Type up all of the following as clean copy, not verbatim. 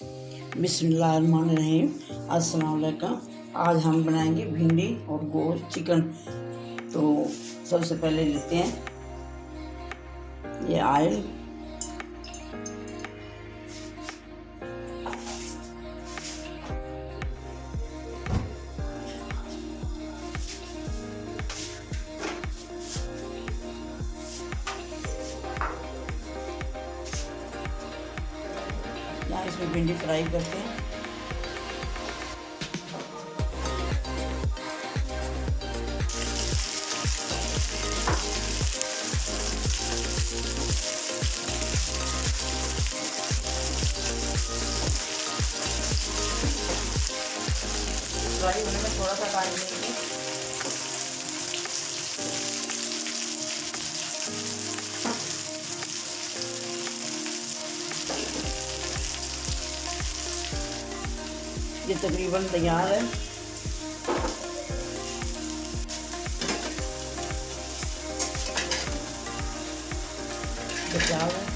बिस्मिल्लाहिर्रहमानिर्रहीम। अस्सलाम वालेकुम। आज हम बनाएंगे भिंडी और गोश्त चिकन। तो सबसे पहले लेते हैं ये ऑयल, यहाँ इसमें भिंडी फ्राई करते हैं। फ्राई होने में थोड़ा सा टाइम लेंगे। ये तकरीबन तैयार है। तैयार है।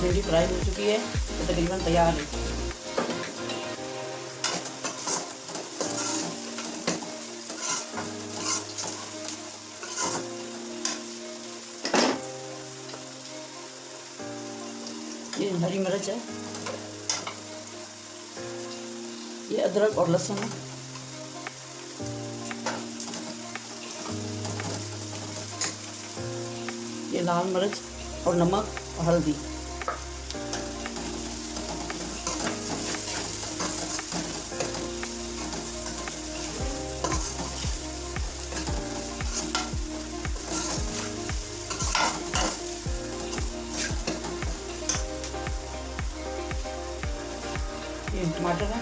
भिंडी फ्राई हो चुकी है तो तकरीबन तैयार है। ये हरी मिर्च है, ये अदरक और लहसुन है, ये लाल मिर्च और नमक और हल्दी। ये टमाटर है,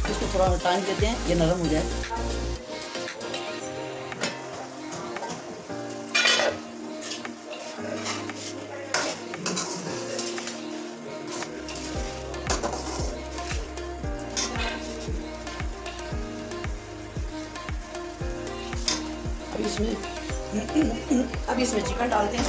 इसको थोड़ा टाइम देते हैं ये नरम हो जाए। अब इसमें चिकन डालते हैं।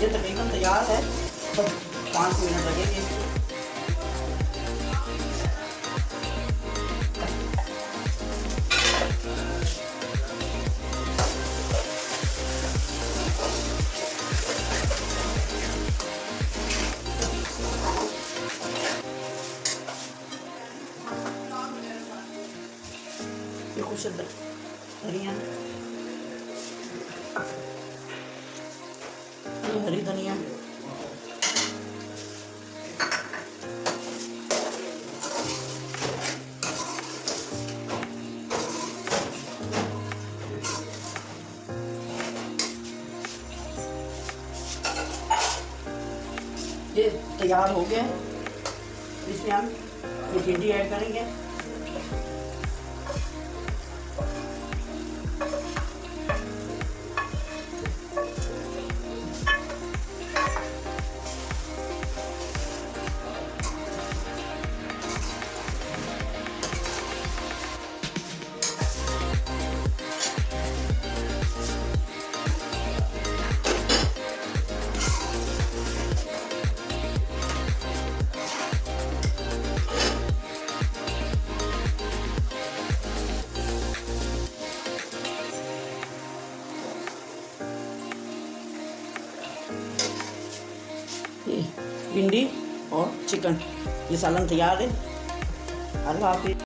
ये तकरीबन तैयार है, तो 5 मिनट लगेंगे। ये कुछ धनिया, ये हरी धनिया, ये तैयार हो गया। इसमें हम ये भिंडी ऐड करेंगे। ये भिंडी और चिकन, ये सालन तैयार है। अल्लाह हाफिज़।